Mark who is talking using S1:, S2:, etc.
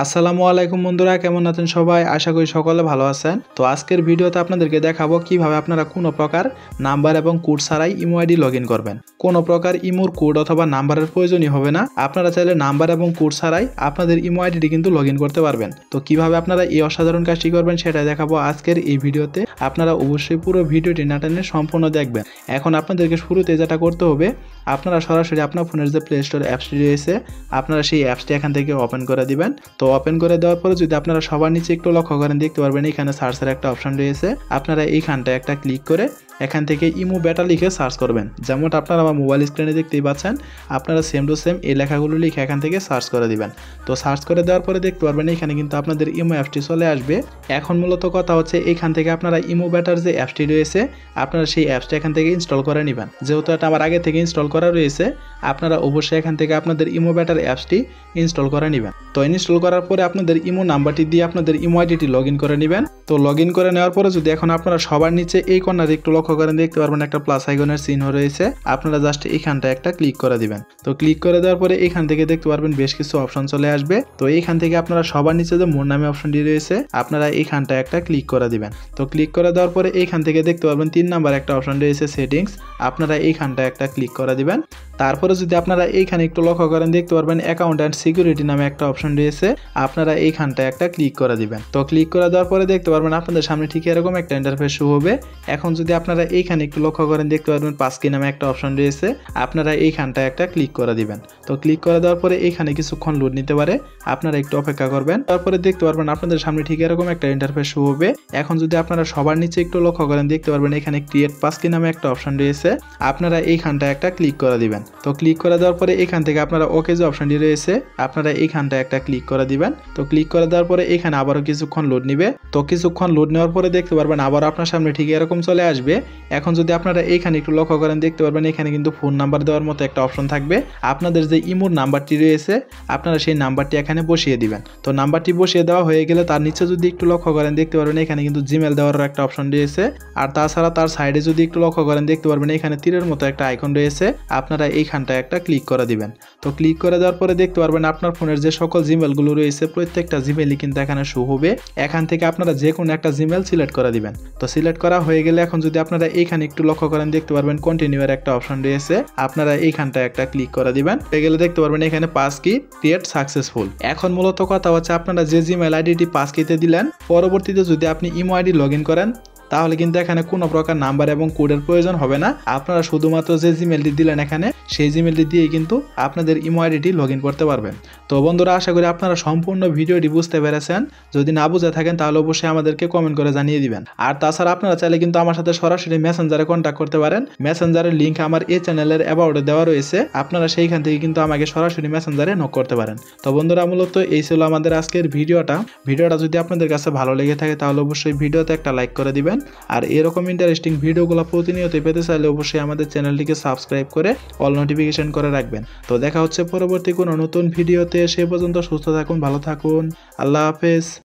S1: আসসালামু আলাইকুম বন্ধুরা, কেমন আছেন সবাই? আশা করি সকলে ভালো আছেন। তো আজকের ভিডিওতে আপনাদেরকে দেখাবো কিভাবে আপনারা কোনো প্রকার নাম্বার এবং কোড ছাড়াই ইমো আইডি লগ ইন করবেন। কোনো প্রকার ইমোর কোড অথবা নাম্বারের প্রয়োজনই হবে না। আপনারা চাইলে নাম্বার এবং কোড ছাড়াই আপনাদের ইমো আইডিটি কিন্তু লগ ইন করতে পারবেন। তো কিভাবে আপনারা এই অসাধারণ কাজটি করবেন সেটা দেখাবো আজকের এই ভিডিওতে। আপনারা অবশ্যই পুরো ভিডিওটি না টেনে সম্পূর্ণ দেখবেন। এখন আপনাদেরকে শুরুতে যেটা করতে হবে, আপনারা সরাসরি আপনার ফোনের যে প্লে স্টোর অ্যাপসটি রয়েছে আপনারা সেই অ্যাপসটি এখান থেকে ওপেন করে দিবেন। তো ওপেন করে দেওয়ার পরে যদি আপনারা সবার নিচে একটু লক্ষ্য করেন, দেখতে পারবেন এখানে সার্চের একটা অপশন রয়েছে। আপনারা এইখানটা একটা ক্লিক করে এখান থেকে ইমো বেটা লিখে সার্চ করবেন। যেমন আপনারা আমার মোবাইল স্ক্রিনে দেখতেই পাচ্ছেন, আপনারা সেম টু সেম এই লেখাগুলো লিখে এখান থেকে সার্চ করে দিবেন। তো সার্চ করে দেওয়ার পরে দেখতে পারবেন এখানে কিন্তু আপনাদের ইমো অ্যাপসটি চলে আসবে। এখন মূলত কথা হচ্ছে এখান থেকে আপনারা ইমো বেটার যে অ্যাপসটি রয়েছে আপনারা সেই অ্যাপসটা এখান থেকে ইনস্টল করে নেবেন। যেহেতু এটা আমার আগে থেকে ইনস্টল করা রয়েছে, আপনারা অবশ্যই এখান থেকে আপনাদের ইমো বেটার অ্যাপসটি ইনস্টল করে নেবেন। তো ইনস্টল করার পরে আপনাদের ইমো নাম্বারটি দিয়ে আপনাদের ইমো আইডিটি লগ ইন করে নেবেন। তো লগ ইন করে নেওয়ার পরে যদি এখন আপনারা সবার নিচে এই কর্নারে একটু লক্ষ্য করেন, দেখতে পারবেন একটা প্লাস আইকনের চিহ্ন রয়েছে। আপনারা জাস্ট এইখানটা একটা ক্লিক করে দিবেন। তো ক্লিক করে দেওয়ার পরে এখান থেকে দেখতে পারবেন বেশ কিছু অপশন চলে আসবে। তো এইখান থেকে আপনারা সবার নিচে যে মোর নামে অপশনটি রয়েছে আপনারা এইখানটা একটা ক্লিক করে দিবেন। তো ক্লিক করে দেওয়ার পরে এইখান থেকে দেখতে পারবেন 3 নাম্বার একটা অপশন রয়েছে সেটিংস, আপনারা এইখানটা একটা ক্লিক করে দিবেন। তারপরে যদি আপনারা এইখানে একটু লক্ষ্য করেন, দেখতে পারবেন অ্যাকাউন্ট অ্যান্ড সিকিউরিটি নামে একটা অপশন রয়েছে, আপনারা এইখানটা একটা ক্লিক করে দিবেন। তো ক্লিক করে দেওয়ার পরে দেখতে পারবেন আপনাদের সামনে ঠিক এরকম একটা ইন্টারফেস শো হবে। এখন যদি আপনারা এইখানে একটু লক্ষ্য করেন, দেখতে পারবেন পাসকি নামে একটা অপশন রয়েছে, আপনারা এইখানটা একটা ক্লিক করে দিবেন। তো ক্লিক করে দেওয়ার পরে এইখানে কিছুক্ষণ লোড নিতে পারে, আপনারা একটু অপেক্ষা করবেন। তারপরে দেখতে পারবেন আপনাদের সামনে ঠিক এরকম একটা ইন্টারফেস শো হবে। এখন যদি আপনারা সবার নিচে একটু লক্ষ্য করেন, দেখতে পারবেন এখানে ক্রিয়েট পাসকি নামে একটা অপশন রয়েছে, আপনারা এইখানটা একটা ক্লিক করে দিবেন। তো ক্লিক করে দেওয়ার পরে এখান থেকে আপনারা ওকে যে অপশনটি রয়েছে আপনারা এইখানটা একটা ক্লিক করে দিবেন। তো ক্লিক করে দেওয়ার পরে এখানে আবারও কিছুক্ষণ লোড নিবে। তো কিছুক্ষণ লোড নেওয়ার পরে দেখতে পারবেন আবার আপনার সামনে ঠিক এরকম চলে আসবে। এখন যদি আপনারা এইখানে একটু লক্ষ্য করেন, দেখতে পারবেন এখানে কিন্তু ফোন নাম্বার দেওয়ার মতো একটা অপশন থাকবে। আপনাদের যে ইমোর নাম্বারটি রয়েছে আপনারা সেই নাম্বারটি এখানে বসিয়ে দিবেন। তো নাম্বারটি বসিয়ে দেওয়া হয়ে গেলে তার নিচে যদি একটু লক্ষ্য করেন, দেখতে পারবেন এখানে কিন্তু জিমেল দেওয়ার একটা অপশন রয়েছে। আর তাছাড়া তার সাইডে যদি একটু লক্ষ্য করেন, দেখতে পারবেন এখানে তীরের মতো একটা আইকন রয়েছে, আপনারা এইখানটা একটা ক্লিক করে দিবেন। তো ক্লিক করে দেওয়ার পরে দেখতে পারবেন আপনার ফোনের যে সকল জিমেলগুলো রয়েছে প্রত্যেকটা জিমেলই কিন্তু এখানে শো হবে। এখান থেকে আপনারা যে কোনো একটা জিমেল সিলেক্ট করে দিবেন। তো সিলেক্ট করা হয়ে গেলে এখন যদি আপনারা এইখানে একটু লক্ষ্য করেন, দেখতে পারবেন কন্টিনিউ এর একটা অপশন রয়েছে, আপনারা এইখানটা একটা ক্লিক করে দিবেন। হয়ে গেলে দেখতে পারবেন এখানে পাসকি ক্রিয়েট সাকসেসফুল। এখন মূলত কথা হচ্ছে আপনারা যে জিমেল আইডিটি পাসকিতে দিলেন পরবর্তীতে যদি আপনি ইমো আইডি লগ ইন করেন তাহলে কিন্তু এখানে কোনো প্রকার নাম্বার এবং কোডের প্রয়োজন হবে না। আপনারা শুধুমাত্র যে জিমেলটি দিলেন এখানে সেই জিমেলটি দিয়েই কিন্তু আপনাদের ইমো আইডিটি লগ ইন করতে পারবেন। তো বন্ধুরা, আশা করি আপনারা সম্পূর্ণ ভিডিওটি বুঝতে পেরেছেন। যদি না বুঝে থাকেন তাহলে অবশ্যই আমাদেরকে কমেন্ট করে জানিয়ে দিবেন। আর তাছাড়া আপনারা চাইলে কিন্তু আমার সাথে সরাসরি মেসেঞ্জারে কন্ট্যাক্ট করতে পারেন। মেসেঞ্জারের লিঙ্ক আমার এই চ্যানেলের অ্যাবাউটে দেওয়া রয়েছে, আপনারা সেইখান থেকে কিন্তু আমাকে সরাসরি মেসেঞ্জারে নক করতে পারেন। তো বন্ধুরা, মূলত এই ছিল আমাদের আজকের ভিডিওটা যদি আপনাদের কাছে ভালো লেগে থাকে তাহলে অবশ্যই ভিডিওতে একটা লাইক করে দিবেন। আর এরকম ইন্টারেস্টিং ভিডিওগুলো প্রতিনিয়ত পেতে চাইলে অবশ্যই আমাদের চ্যানেলটিকে সাবস্ক্রাইব করে অল নোটিফিকেশন করে রাখবেন। তো দেখা হচ্ছে পরবর্তী কোনো নতুন ভিডিওতে। সে পর্যন্ত সুস্থ থাকুন, ভালো থাকুন, আল্লাহ হাফেজ।